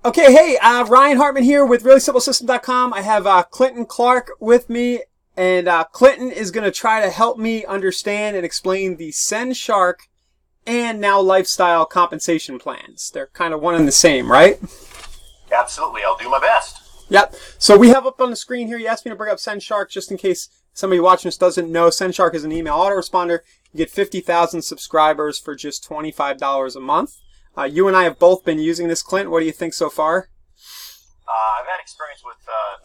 Okay, hey, Ryan Hartman here with ReallySimpleSystem.com. I have Clinton Clark with me, and Clinton is going to try to help me understand and explain the SendShark and Now Lifestyle compensation plans. They're kind of one and the same, right? Absolutely, I'll do my best. Yep. So we have up on the screen here, you asked me to bring up SendShark just in case somebody watching this doesn't know. SendShark is an email autoresponder. You get 50,000 subscribers for just $25 a month. You and I have both been using this, Clint. What do you think so far? I've had experience with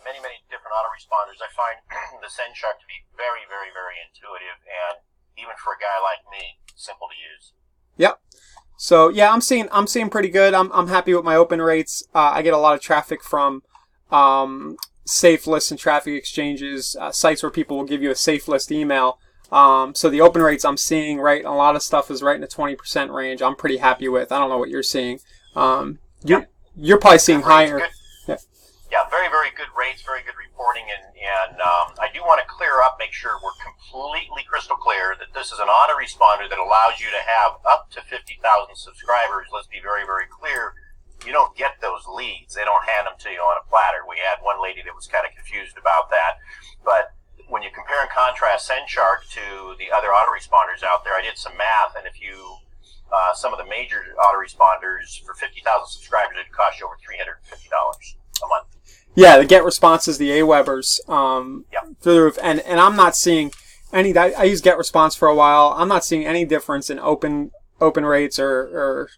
many different autoresponders. I find the SendShark to be very, very, very intuitive, and even for a guy like me, simple to use. Yep. So yeah, I'm seeing pretty good. I'm happy with my open rates. I get a lot of traffic from safe lists and traffic exchanges, sites where people will give you a safe list email. So the open rates I'm seeing, right, a lot of stuff is right in the 20% range. I'm pretty happy with. I don't know what you're seeing. You're probably seeing higher. Yeah, very, very good rates, very good reporting, and I do want to clear up, make sure we're completely crystal clear that this is an autoresponder that allows you to have up to 50,000 subscribers. Let's be very, very clear. You don't get those leads. They don't hand them to you on a platter. We had one lady that was kind of confused about that, but when you compare and contrast SendShark to the other autoresponders out there, I did some math, and if you some of the major autoresponders for 50,000 subscribers, it cost you over $350 a month. Yeah, the GetResponses, the Awebers, Yep. through the roof, and I'm not seeing any. I used GetResponse for a while. I'm not seeing any difference in open rates or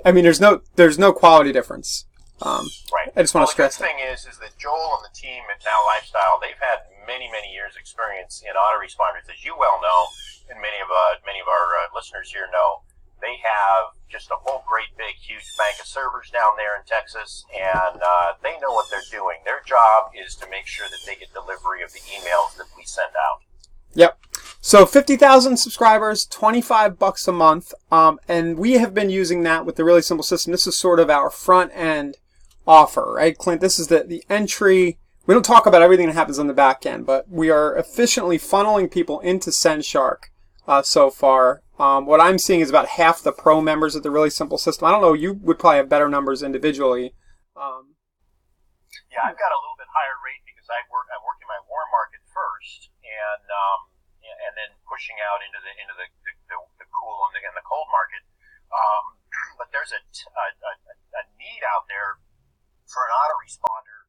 I mean, there's no quality difference. Right. I just want to stress the thing is that Joel and the team at Now Lifestyle, they've had many years experience in autoresponders, as you well know, and many of our listeners here know. They have just a whole great big huge bank of servers down there in Texas, and they know what they're doing. Their job is to make sure that they get delivery of the emails that we send out. Yep. So 50,000 subscribers, $25 a month, and we have been using that with the Really Simple System. This is sort of our front end offer, right, Clint? This is the entry. We don't talk about everything that happens on the back end, but we are efficiently funneling people into SendShark so far. What I'm seeing is about half the pro members of the Really Simple System. I don't know, you would probably have better numbers individually. Yeah, I've got a little bit higher rate because I'm working my warm market first, and then pushing out into the cool and the cold market. But there's a need out there for an autoresponder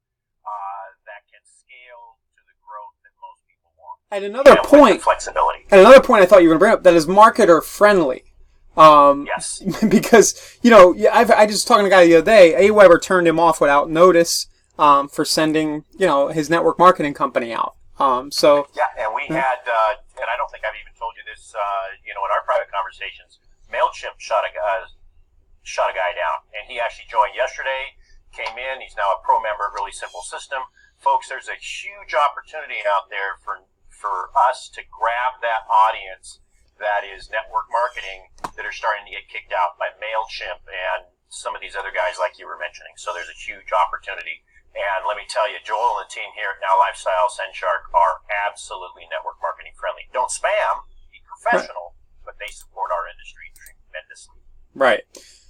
that can scale to the growth that most people want. At another point, flexibility. At another point, I thought you were going to bring up that is marketer friendly. Yes. Because I just talking to a guy the other day. Aweber turned him off without notice for sending his network marketing company out. Yeah, and we had, and I don't think I've even told you this, in our private conversations. Mailchimp shot a guy down, and he actually joined yesterday. Came in. He's now a pro member at Really Simple System. Folks, there's a huge opportunity out there for us to grab that audience that is network marketing that are starting to get kicked out by Mailchimp and some of these other guys like you were mentioning. So there's a huge opportunity. And let me tell you, Joel and the team here at Now Lifestyle SendShark are absolutely network marketing friendly. Don't spam, be professional, but they support our industry tremendously. Right.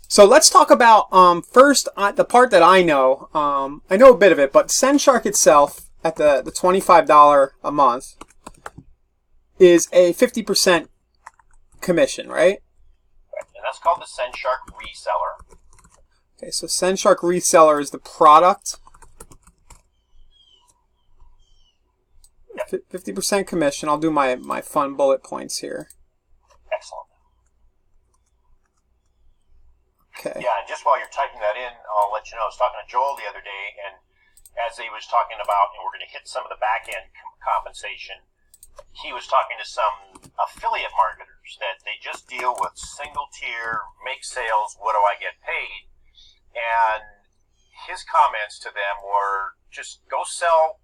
So let's talk about first the part that I know. I know a bit of it, but SendShark itself at the $25 a month is a 50% commission, right? And that's called the SendShark reseller. Okay, so SendShark reseller is the product. 50% commission. I'll do my fun bullet points here. Excellent. Okay. Yeah, and just while you're typing that in, I'll let you know, I was talking to Joel the other day, and as he was talking about, and we're going to hit some of the back-end compensation, he was talking to some affiliate marketers that they just deal with single tier, make sales, what do I get paid? And his comments to them were just go sell,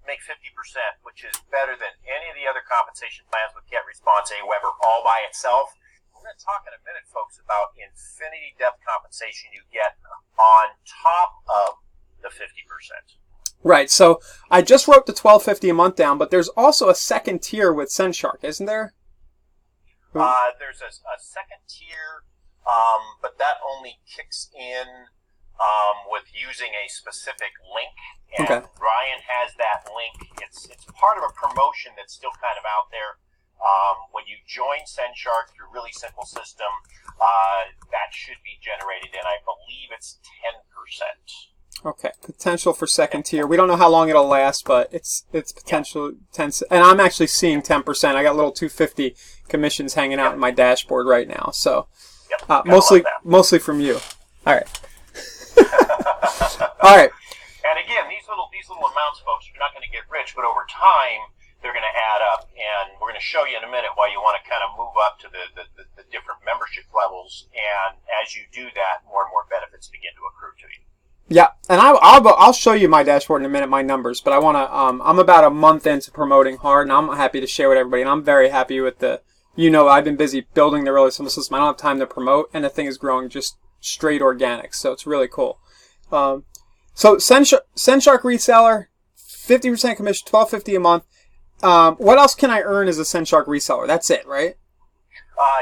make 50%, which is better than any of the other compensation plans with GetResponse, Aweber all by itself. We're going to talk in a minute, folks, about infinity depth compensation you get on top of the 50%. Right. So I just wrote the $12.50 a month down, but there's also a second tier with SendShark, isn't there? There's a second tier, but that only kicks in using a specific link, and Okay. Ryan has that link. It's part of a promotion that's still kind of out there. When you join SendShark through Really Simple System, that should be generated, and I believe it's 10%. Okay, potential for second tier. We don't know how long it'll last, but it's potential 10. And I'm actually seeing 10%. I got little 250 commissions hanging out in my dashboard right now. So mostly from you. All right. All right. And again, these little amounts, folks, you're not going to get rich, but over time they're going to add up. And we're going to show you in a minute why you want to kind of move up to the different membership levels. And as you do that, more and more benefits begin to accrue to you. Yeah, and I'll show you my dashboard in a minute, my numbers. But I want to. I'm about a month into promoting hard, and I'm happy to share with everybody. And I'm very happy with the. I've been busy building the Really Simple System. I don't have time to promote, and the thing is growing just straight organic. So it's really cool. So SendShark reseller, 50% commission, $12.50 a month. What else can I earn as a SendShark reseller? That's it, right?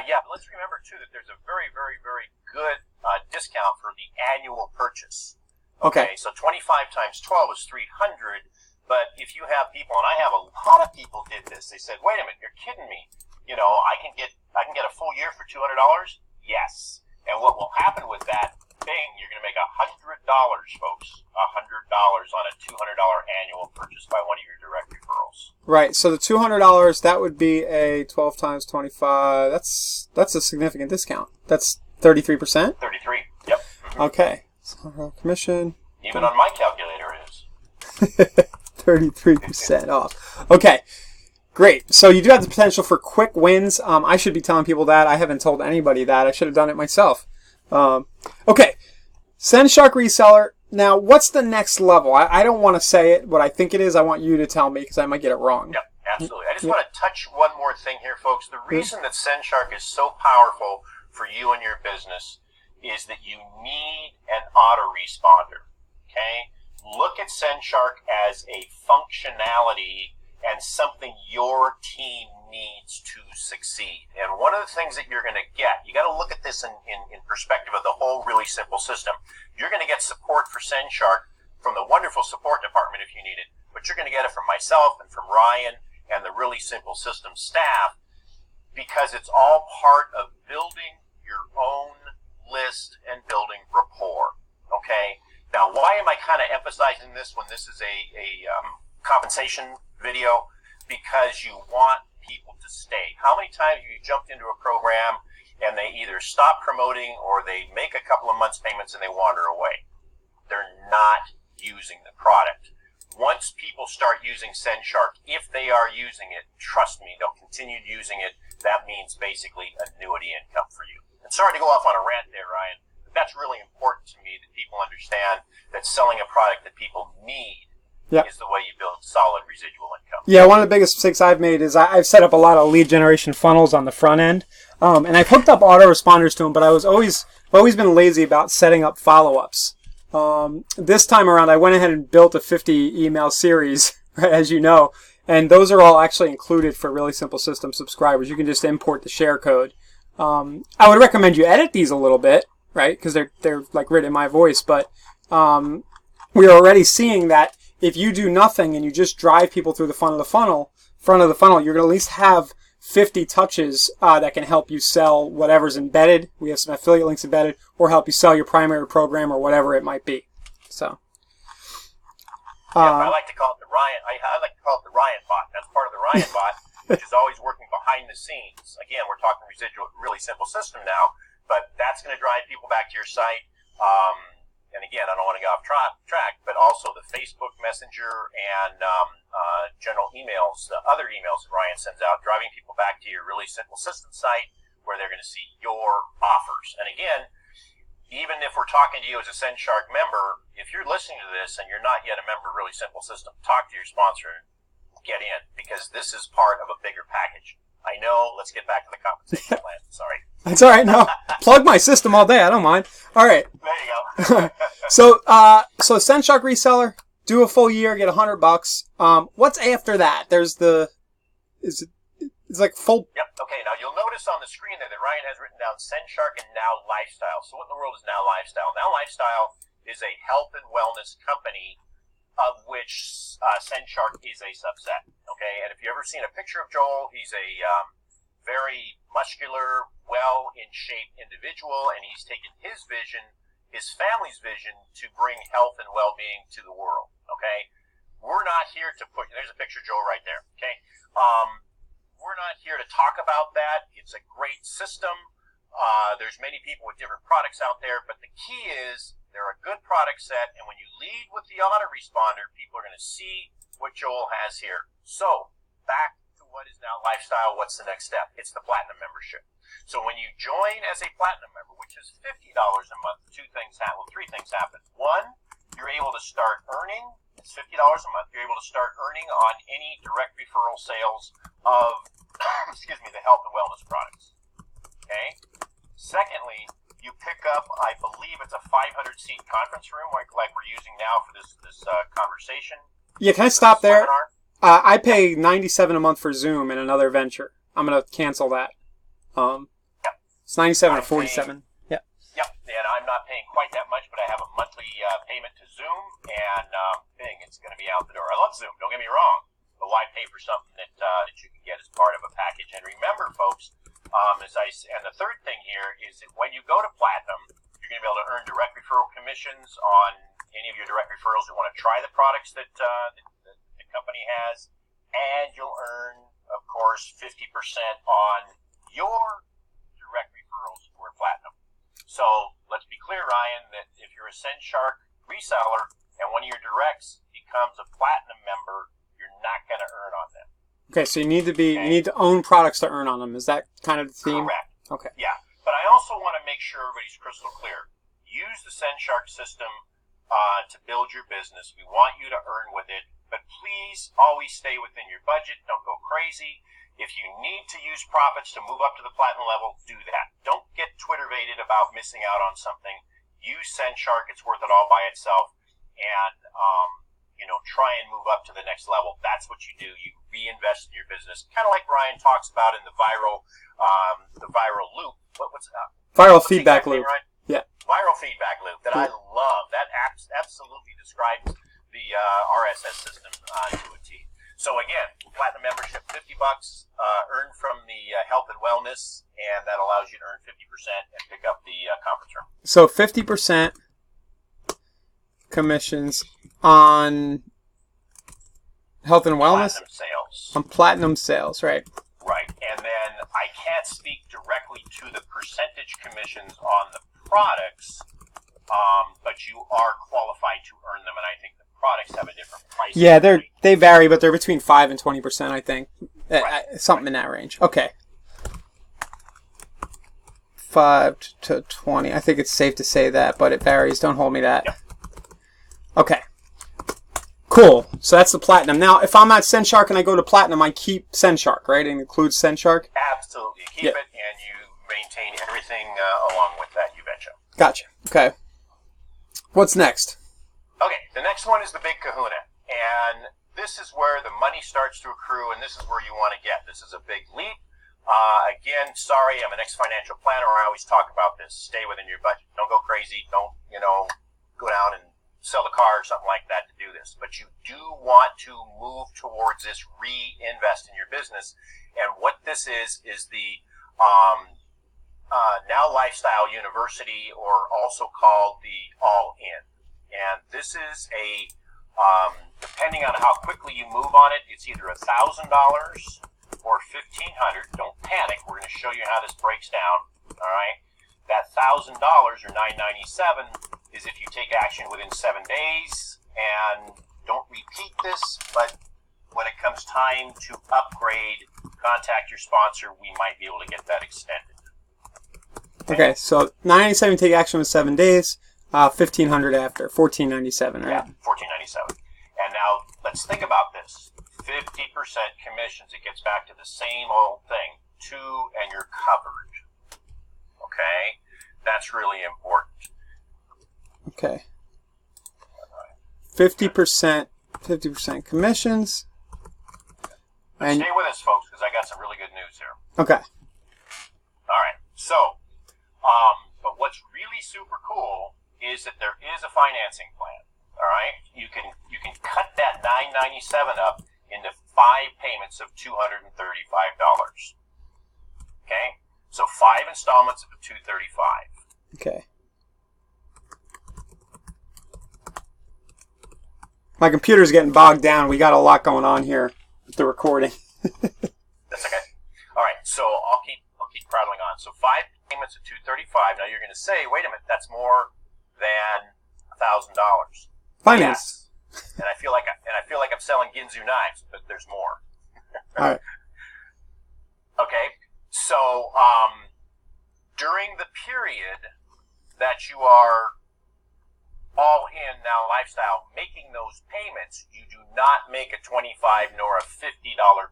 Yeah, but let's remember too that there's a very, very, very good discount for the annual purchase. Okay. So 25 times 12 is 300. But if you have people, and I have a lot of people did this, they said, "Wait a minute, you're kidding me? I can get a full year for $200." Yes. And what will happen with that? Bing, you're going to make $100, folks. $100 on a $200 annual purchase by one of your direct referrals. Right. So the $200, that would be a 12 times 25. That's a significant discount. That's 33%. 33. Yep. Mm-hmm. Okay. So commission. Even on my calculator, it is. 33% off. Okay. Great. So you do have the potential for quick wins. I should be telling people that. I haven't told anybody that. I should have done it myself. Okay. SendShark reseller. Now, what's the next level? I don't want to say it, what I think it is. I want you to tell me because I might get it wrong. Yep, absolutely. I just want to touch one more thing here, folks. The reason that SendShark is so powerful for you and your business is that you need an autoresponder. Okay? Look at SendShark as a functionality and something your team needs to succeed. And one of the things that you're going to get, you got to look at this in perspective of the whole Really Simple System. You're going to get support for SendShark from the wonderful support department if you need it, but you're going to get it from myself and from Ryan and the Really Simple System staff because it's all part of building your own list and building rapport. Okay? Now, why am I kind of emphasizing this when this is a compensation video? Because you want people to stay. How many times have you jumped into a program and they either stop promoting or they make a couple of months payments and they wander away? They're not using the product. Once people start using SendShark, if they are using it, trust me, they'll continue using it. That means basically annuity income for you. And sorry to go off on a rant there, Ryan, but that's really important to me that people understand that selling a product that people need is the way you build solid residual income. Yeah, one of the biggest mistakes I've made is I've set up a lot of lead generation funnels on the front end, and I've hooked up autoresponders to them, but I've always been lazy about setting up follow-ups. This time around, I went ahead and built a 50 email series, right, as you know, and those are all actually included for Really Simple System subscribers. You can just import the share code. I would recommend you edit these a little bit, right, because they're like written in my voice, but we're already seeing that if you do nothing and you just drive people through the front of the funnel, you're going to at least have 50 touches that can help you sell whatever's embedded. We have some affiliate links embedded, or help you sell your primary program or whatever it might be. So, I like to call it the Ryan. I like to call it the Ryan bot. That's part of the Ryan bot, which is always working behind the scenes. Again, we're talking residual, Really Simple System now, but that's going to drive people back to your site. And again, I don't want to get off track, but also the Facebook Messenger and general emails, the other emails that Ryan sends out, driving people back to your Really Simple System site where they're going to see your offers. And again, even if we're talking to you as a SendShark member, if you're listening to this and you're not yet a member of Really Simple System, talk to your sponsor and get in, because this is part of a bigger package. I know. Let's get back to the compensation plan. Sorry. That's all right. No, plug my system all day. I don't mind. All right. There you go. So SendShark reseller, do a full year, get $100. What's after that? It's like full. Yep. Okay. Now you'll notice on the screen there that Ryan has written down SendShark and Now Lifestyle. So what in the world is Now Lifestyle? Now Lifestyle is a health and wellness company of which SendShark is a subset. Okay, and if you've ever seen a picture of Joel, he's a very muscular, well in shape individual, and he's taken his vision, his family's vision, to bring health and well-being to the world. Okay, we're not here to put. There's a picture of Joel right there. Okay, we're not here to talk about that. It's a great system. There's many people with different products out there, but the key is they're a good product set, and when you lead with the autoresponder, people are going to see what Joel has here. So, back to what is now Lifestyle, what's the next step? It's the Platinum membership. So when you join as a Platinum member, which is $50 a month, three things happen. One, you're able to start earning, it's $50 a month, you're able to start earning on any direct referral sales of, excuse me, the health and wellness products. Okay? Secondly, you pick up, I believe it's a 500-seat conference room like we're using now for this conversation. Yeah, can I stop there? Webinar. I pay $97 a month for Zoom in another venture. I'm going to cancel that. Yep. It's $97 or $47. Yep, and I'm not paying quite that much, but I have a monthly payment to Zoom, and Bing, it's going to be out the door. I love Zoom, don't get me wrong, but why pay for something that you can get as part of a package? And remember, folks, and the third thing here is that when you go to Platinum, you're going to be able to earn direct referral commissions on any of your direct referrals that want to try the products that the company has, and you'll earn, of course, 50% on your direct referrals for Platinum. So let's be clear, Ryan, that if you're a SendShark reseller and one of your directs becomes a Platinum member, you're not going to earn on them. Okay, so you need to own products to earn on them. Is that kind of the theme? Correct. Okay. Yeah, but I also want to make sure everybody's crystal clear. Use the SendShark system to build your business. We want you to earn with it, but please always stay within your budget. Don't go crazy. If you need to use profits to move up to the Platinum level, do that. Don't get Twitter-baited about missing out on something. Use SendShark. It's worth it all by itself. And, try and move up to the next level. That's what you do. You reinvest in your business. Kind of like Ryan talks about in the viral loop. What's Viral feedback loop. Right? Yeah. Viral feedback loop that I love. That absolutely describes the RSS system to a T. So again, Platinum membership, $50, earned from the health and wellness, and that allows you to earn 50% and pick up the conference room. So 50% commissions on health and wellness? Platinum sales. On Platinum sales, right. Right. And then I can't speak directly to the percentage commissions on the products, but you are qualified to earn them, and I think the products have a different price. Yeah, they vary, but they're between 5 and 20%, I think. Right. Something in that range. Okay. 5 to 20. I think it's safe to say that, but it varies. Don't hold me to that. Yep. Okay. Cool. So that's the Platinum. Now, if I'm at SendShark and I go to Platinum, I keep SendShark, right? It includes SendShark? Absolutely. You keep it, and you maintain everything along with that, you betcha. Gotcha. Okay. What's next? Okay, the next one is the Big Kahuna. And this is where the money starts to accrue, and this is where you want to get. This is a big leap. Again, sorry, I'm an ex-financial planner. I always talk about this. Stay within your budget. Don't go crazy. Don't, go down and sell the car or something like that to do this. But you do want to move towards this reinvest in your business. And what this is the Now Lifestyle University, or also called the All-In. And this is a, depending on how quickly you move on it, it's either $1,000 or $1,500. Don't panic. We're going to show you how this breaks down. All right. That $1,000 or $997 is if you take action within 7 days, and don't repeat this, but when it comes time to upgrade, contact your sponsor. We might be able to get that extended. Okay, so $997 take action with 7 days, $1,500 after, $1,497, right? Yeah, $1,497. And now let's think about this. 50% commissions. It gets back to the same old thing. 2, and you're covered. Okay? That's really important. Okay. 50% commissions. But stay with us, folks, because I got some really good news here. Okay. All right. So, but what's really super cool is that there is a financing plan. All right, you can cut that $997 up into 5 payments of $235. Okay, so 5 installments of $235. Okay. My computer's getting bogged down. We got a lot going on here with the recording. That's okay. All right, so I'll keep prattling on. So 5 payments of $235. Now you're going to say, wait a minute, that's more than $1,000. Finance. Yes. And I feel like I'm selling Ginzu knives, but there's more. All right. Okay. So during the period that you are all in Now Lifestyle making those payments, you do not make a $25 nor a $50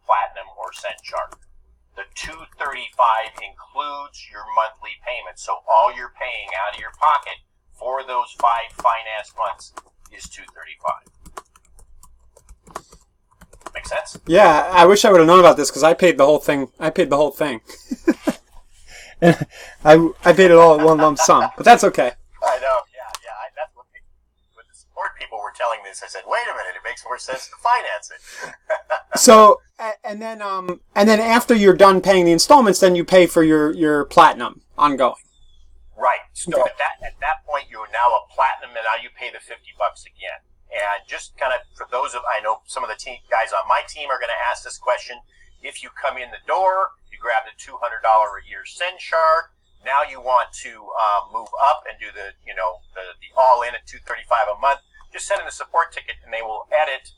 platinum or cent charge. The $235 includes your monthly payment, so all you're paying out of your pocket for those 5 finance months is $235. Make sense? Yeah, I wish I would have known about this because I paid the whole thing. I paid the whole thing. And I paid it all in one lump sum, but that's okay. I know. Yeah. That's what the support people were telling me. I said, wait a minute, it makes more sense to finance it. So, and then after you're done paying the installments, then you pay for your platinum ongoing. Right. So Okay. at that point, you're now a platinum, and now you pay the $50 again. And just kind of for those of, I know some of the guys on my team are going to ask this question. If you come in the door, you grab the $200 a year send chart. Now you want to move up and do the all in at $235 a month. Just send in the support ticket, and they will edit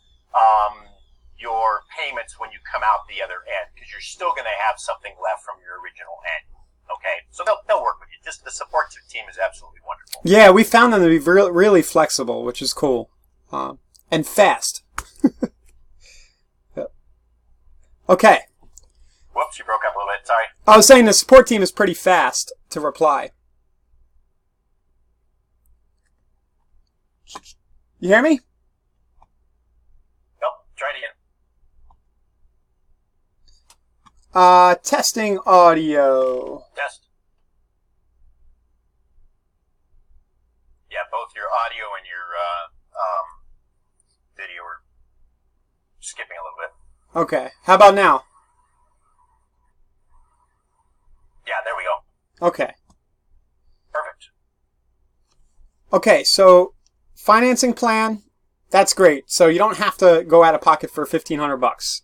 your payments when you come out the other end, because you're still going to have something left from your original end. Okay, so they'll work with you. Just the support team is absolutely wonderful. Yeah, we found them to be really flexible, which is cool, and fast. Yep. Okay. Whoops, you broke up a little bit. Sorry. I was saying the support team is pretty fast to reply. You hear me? Nope. Try it again. Testing audio. Test. Yeah, both your audio and your video are skipping a little bit. Okay. How about now? Yeah, there we go. Okay. Perfect. Okay, so financing plan, that's great. So you don't have to go out of pocket for $1,500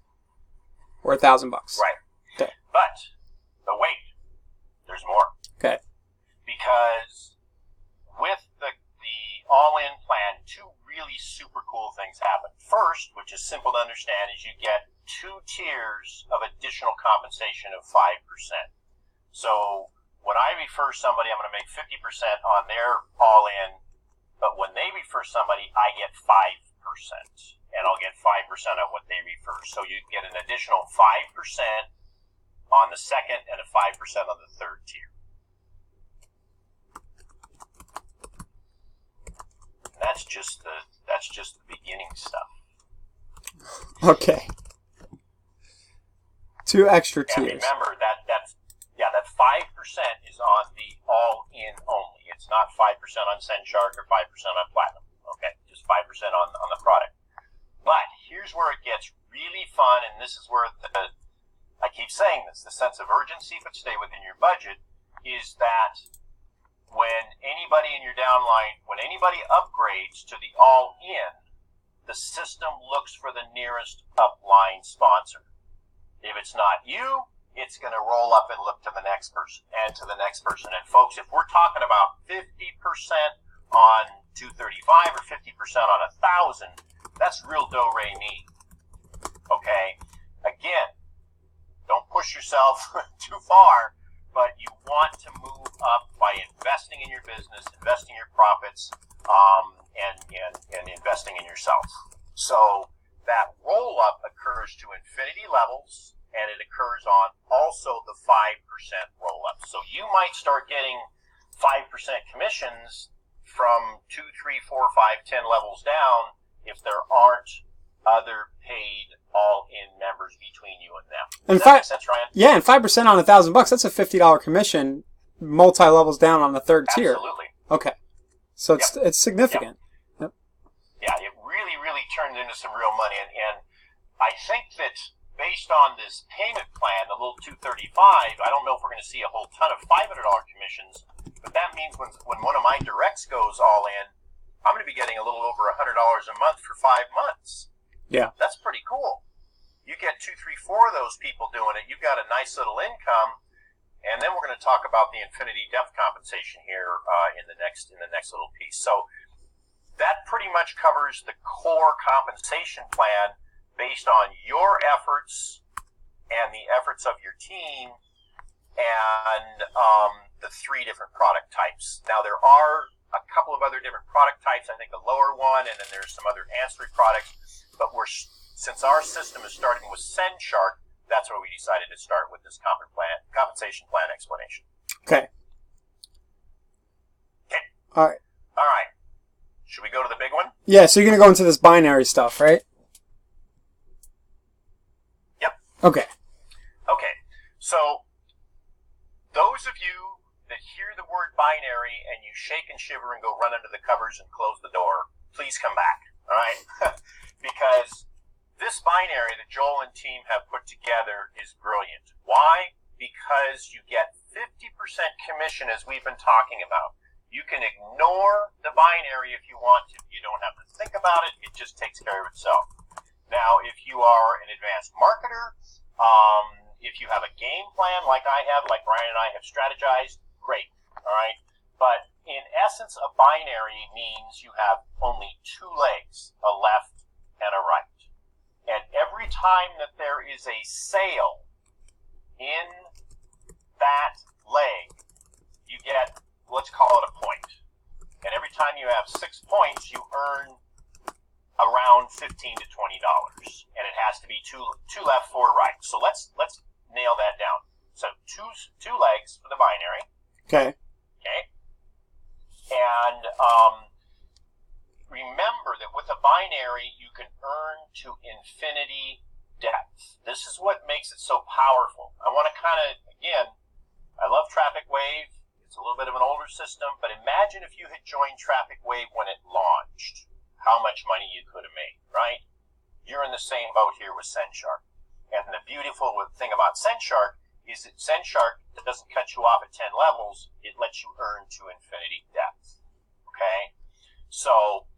or $1,000. Right. Okay. But wait, there's more. Okay. Because with the all-in plan, 2 really super cool things happen. First, which is simple to understand, is you get 2 tiers of additional compensation of 5%. So when I refer somebody, I'm going to make 50% on their all-in, but when they refer somebody, I get 5%, and I'll get 5% on what they refer. So you get an additional 5% on the second and a 5% on the third tier. That's just the beginning stuff. Okay. 2 extra And tiers. remember that 5% is on the all-in only. It's not 5% on SendShark or 5% on Platinum. Okay, just 5% on the product. But here's where it gets really fun, and this is where I keep saying this, the sense of urgency, but stay within your budget, is that when anybody in your downline, when anybody upgrades to the all-in, the system looks for the nearest upline sponsor. If it's not you, it's going to roll up and look to the next person and to the next person. And folks, if we're talking about 50% on 235 or 50% on 1,000, that's real do-re-mi. Okay? Again, don't push yourself too far, but you want to move up by investing in your business, investing your profits, and investing in yourself. So that roll-up occurs to infinity levels, and it occurs on also the 5% roll-up. So you might start getting 5% commissions from 2, 3, 4, 5, 10 levels down if there aren't other paid all-in members between you and them. Does that make sense, Ryan? Yeah, and 5% on $1,000, that's a $50 commission, multi-levels down on the third tier. Absolutely. Okay. So it's significant. Yep. Yeah, it really, really turned into some real money. And I think that based on this payment plan, the little 235, I don't know if we're going to see a whole ton of $500 commissions, but that means when one of my directs goes all in, I'm going to be getting a little over $100 a month for 5 months. Yeah. That's pretty cool. You get 2, 3, 4 of those people doing it, you've got a nice little income. And then we're going to talk about the Infinity Depth compensation here in the next little piece. So that pretty much covers the core compensation plan based on your efforts and the efforts of your team and the 3 different product types. Now there are a couple of other different product types. I think the lower one, and then there's some other ancillary products. But since our system is starting with SendShark, that's where we decided to start with this compensation plan explanation. Okay. Okay. All right. All right. Should we go to the big one? Yeah, so you're going to go into this binary stuff, right? Yep. Okay. Okay. So those of you that hear the word binary and you shake and shiver and go run under the covers and close the door, please come back. All right? Because this binary that Joel and team have put together is brilliant. Why? Because you get 50% commission, as we've been talking about. You can ignore the binary if you want to. You don't have to think about it. It just takes care of itself. Now, if you are an advanced marketer, if you have a game plan like I have, like Brian and I have strategized, great. All right? But in essence, a binary means you have only 2 legs, a left and a right. And every time that there is a sale in that leg, you get, let's call it a point. And every time you have 6 points, you earn around $15 to $20. And it has to be two left, 4 right. So let's nail that down. So two legs for the binary. Okay. Okay. And remember that with a binary, you can earn to infinity depth. This is what makes it so powerful. I want to kind of, again, I love Traffic Wave. It's a little bit of an older system, but imagine if you had joined Traffic Wave when it launched, how much money you could have made, right? You're in the same boat here with SendShark. And the beautiful thing about SendShark is that SendShark doesn't cut you off at 10 levels. It lets you earn to infinity depth. Okay? So,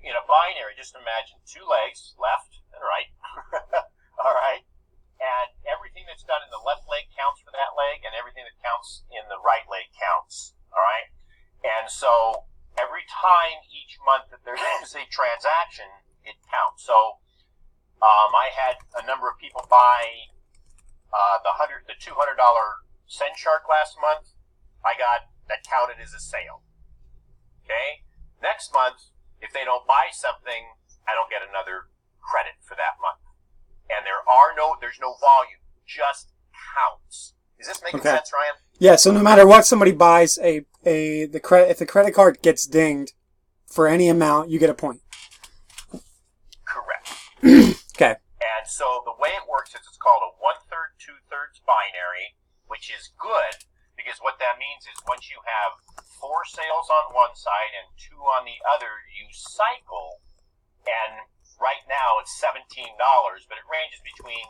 in a binary, just imagine 2 legs, left and right. All right? And everything that's done in the left leg counts for that leg, and everything that counts in the right leg counts. All right? And so every time each month that there is a transaction, it counts. So I had a number of people buy the $200 SendShark last month. That counted as a sale. Okay? Next month, if they don't buy something, I don't get another credit for that month. And there's no volume, just counts. Is this making sense, Ryan? Yeah, so no matter what somebody buys, if the credit card gets dinged for any amount, you get a point. Correct. Okay. And so the way it works is it's called a 1/3, 2/3 binary, which is good because what that means is once you have 4 sales on one side and 2 on the other, you cycle, and right now it's $17, but it ranges between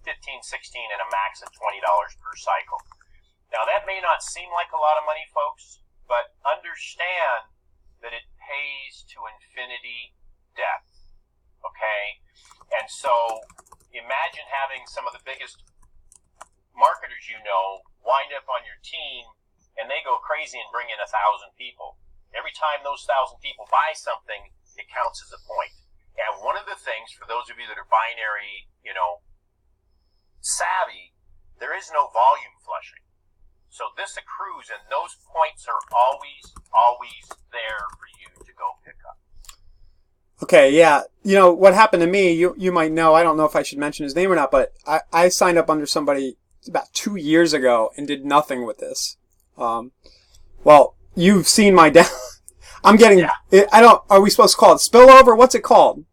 $15, $16, and a max of $20 per cycle. Now that may not seem like a lot of money, folks, but understand that it pays to infinity depth. Okay? And so imagine having some of the biggest marketers you know wind up on your team and they go crazy and bring in 1,000 people. Every time those 1,000 people buy something, it counts as a point. And one of the things, for those of you that are binary, savvy, there is no volume flushing. So this accrues, and those points are always there for you to go pick up. Okay, yeah. What happened to me, you might know, I don't know if I should mention his name or not, but I signed up under somebody about 2 years ago and did nothing with this. Well, you've seen my down. I'm getting, are we supposed to call it spillover? What's it called?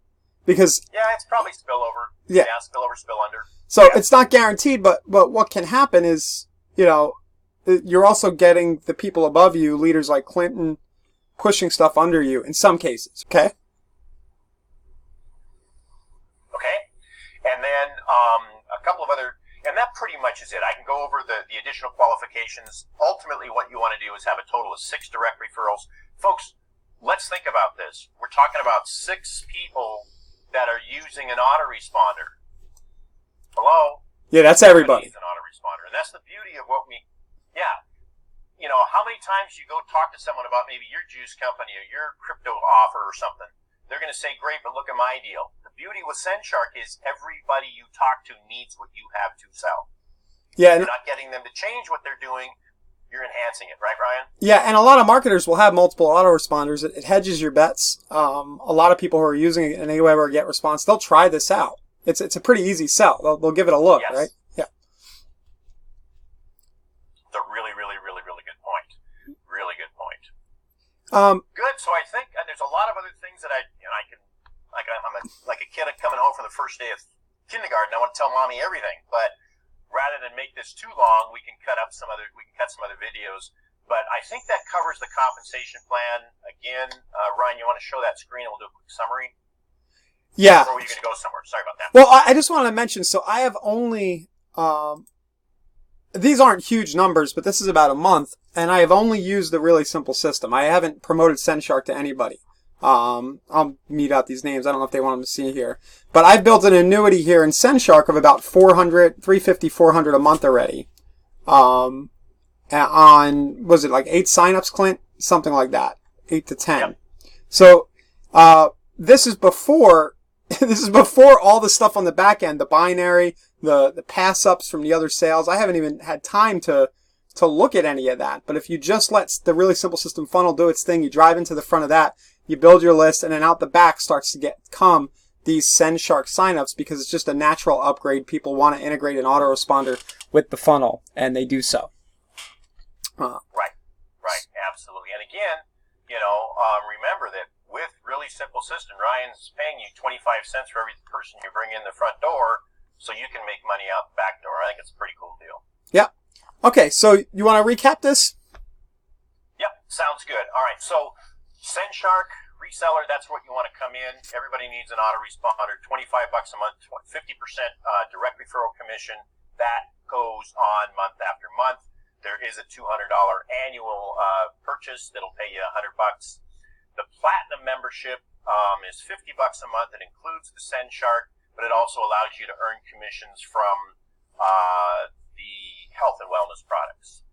Because. Yeah, it's probably spillover. Yeah. Spillover, spill under. So it's not guaranteed, but what can happen is, you're also getting the people above you, leaders like Clinton, pushing stuff under you in some cases. Okay. Okay. And then a couple of other, and that pretty much is it. I can go over the additional qualifications. Ultimately, what you want to do is have a total of 6 direct referrals. Folks, let's think about this. We're talking about 6 people that are using an autoresponder. Hello? Yeah, that's everybody. An autoresponder. And that's the beauty of what you know, how many times you go talk to someone about maybe your juice company or your crypto offer or something, they're going to say, great, but look at my deal. The beauty with SendShark is everybody you talk to needs what you have to sell. Yeah. You're not getting them to change what they're doing. You're enhancing it, right, Ryan? Yeah, and a lot of marketers will have multiple autoresponders. It hedges your bets. A lot of people who are using it in AWeber or GetResponse, they'll try this out. It's a pretty easy sell. They'll give it a look, yes. Right? Yeah. It's a really, really, really, really good point. Really good point. Good. So I think there's a lot of other things that I'm like a kid coming home from the first day of kindergarten. I want to tell mommy everything, but rather than make this too long, we can cut some other videos. But I think that covers the compensation plan. Again, Ryan, you want to show that screen and we'll do a quick summary? Yeah. Or were you going to go somewhere? Sorry about that. Well, I just want to mention, so I have only, these aren't huge numbers, but this is about a month, and I have only used the really simple system. I haven't promoted SendShark to anybody. I'll meet out these names. I don't know if they want them to see here. But I've built an annuity here in SendShark of about 350, 400 a month already. On, was it like 8 signups, Clint? Something like that. 8 to 10. Yep. So, this is before all the stuff on the back end, the binary, the pass ups from the other sales. I haven't even had time to look at any of that. But if you just let the really simple system funnel do its thing, you drive into the front of that, you build your list, and then out the back starts to come these SendShark signups because it's just a natural upgrade. People want to integrate an autoresponder with the funnel, and they do so. Right, absolutely. And again, remember that with really simple system, Ryan's paying you 25 cents for every person you bring in the front door, so you can make money out the back door. I think it's a pretty cool deal. Yeah. Okay, so you want to recap this? Yep, sounds good. All right, so SendShark reseller, that's what you want to come in. Everybody needs an autoresponder. $25 a month, 50% direct referral commission. That goes on month after month. There is a $200 annual purchase that'll pay you $100. The Platinum membership is $50 a month. It includes the SendShark, but it also allows you to earn commissions from the health and wellness products.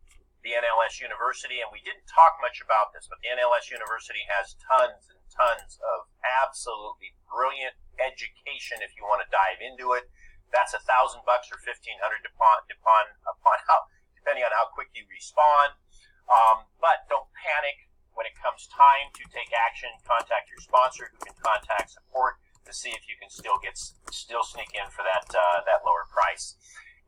The NLS University, and we didn't talk much about this, but the NLS University has tons and tons of absolutely brilliant education if you want to dive into it. That's $1,000 or $1,500 depending on how quick you respond. But don't panic. When it comes time to take action, contact your sponsor who can contact support to see if you can still sneak in for that lower price.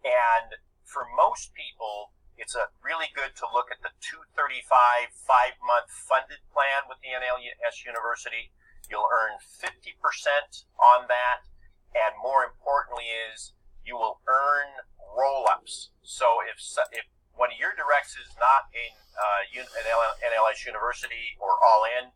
And for most people, it's really good to look at the $235 5-month funded plan with the NLS University. You'll earn 50% on that, and more importantly is you will earn roll-ups. So if one of your directs is not in an NLS University or All In,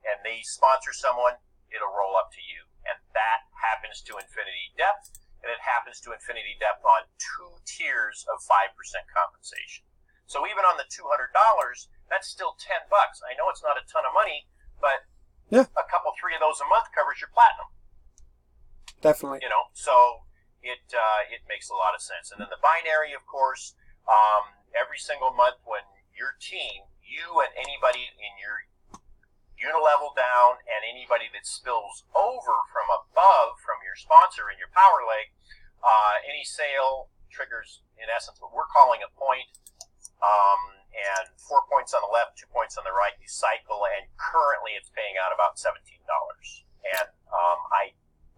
and they sponsor someone, it'll roll up to you. And that happens to Infinity Depth, and it happens to Infinity Depth on 2 tiers of 5% compensation. So even on the $200, that's still $10. I know it's not a ton of money, but yeah, a couple, 3 of those a month covers your platinum. Definitely. So it makes a lot of sense. And then the binary, of course, every single month when your team, you and anybody in your unilevel down and anybody that spills over from above from your sponsor in your power leg, any sale triggers, in essence, what we're calling a point, and 4 points on the left, 2 points on the right, you cycle, and currently it's paying out about $17. And I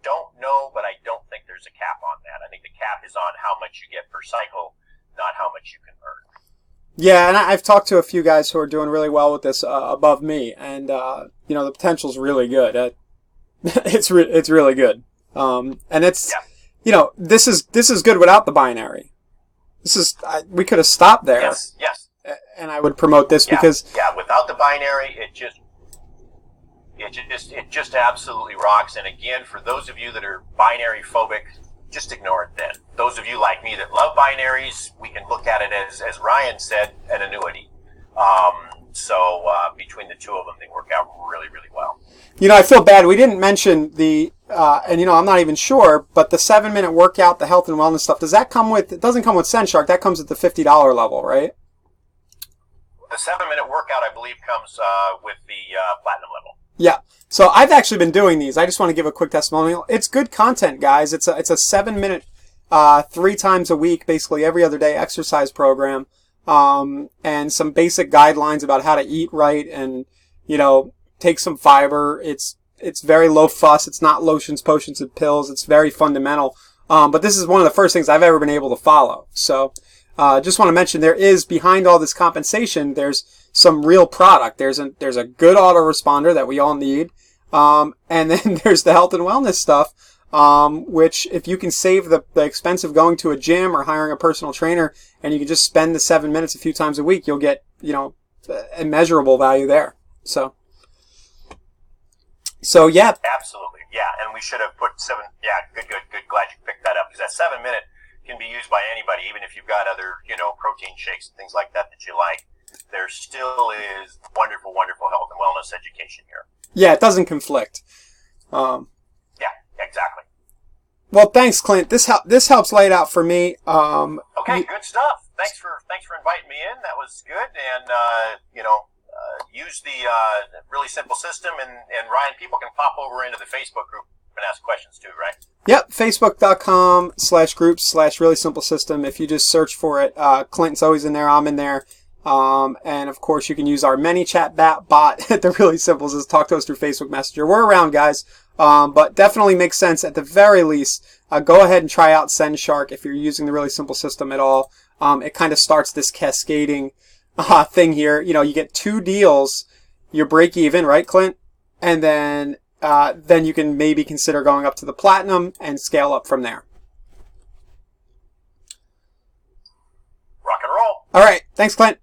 don't know, but I don't think there's a cap on that. I think the cap is on how much you get per cycle, not how much you can earn. Yeah, and I've talked to a few guys who are doing really well with this above me, and the potential's really good. It's really good, and it's this is good without the binary. We could have stopped there. Yes. and I would promote this because without the binary, it just absolutely rocks. And again, for those of you that are binary phobic, just ignore it then. Those of you like me that love binaries, we can look at it as Ryan said, an annuity. So between the two of them, they work out really, really well. I feel bad. We didn't mention the, and I'm not even sure, but the 7-minute workout, the health and wellness stuff, it doesn't come with SendShark. That comes at the $50 level, right? The 7-minute workout, I believe, comes with the platinum level. Yeah. So I've actually been doing these. I just want to give a quick testimonial. It's good content, guys. It's a 7-minute, 3 times a week, basically every other day exercise program, and some basic guidelines about how to eat right and, take some fiber. It's very low fuss. It's not lotions, potions, and pills. It's very fundamental. But this is one of the first things I've ever been able to follow. So, just want to mention there is behind all this compensation, there's some real product. There's a good autoresponder that we all need. And then there's the health and wellness stuff, which if you can save the expense of going to a gym or hiring a personal trainer and you can just spend the 7 minutes a few times a week, you'll get, immeasurable value there. So yeah. Absolutely. Yeah. And we should have put 7. Yeah. Good. Glad you picked that up because that 7-minute can be used by anybody, even if you've got other, protein shakes and things like that you like. There still is wonderful, wonderful health and wellness education here. Yeah, it doesn't conflict. Yeah, exactly. Well, thanks, Clint. This helps lay it out for me. Okay, good stuff. Thanks for inviting me in. That was good. And use the really simple system. And Ryan, people can pop over into the Facebook group and ask questions too, right? Yep, facebook.com/groups/really simple system. If you just search for it, Clint's always in there. I'm in there. And of course, you can use our ManyChat bot at the Really Simples to talk to us through Facebook Messenger. We're around, guys. But definitely makes sense at the very least. Go ahead and try out SendShark if you're using the Really Simple system at all. It kind of starts this cascading thing here. You get 2 deals, you break even, right, Clint? And then you can maybe consider going up to the platinum and scale up from there. Rock and roll. All right. Thanks, Clint.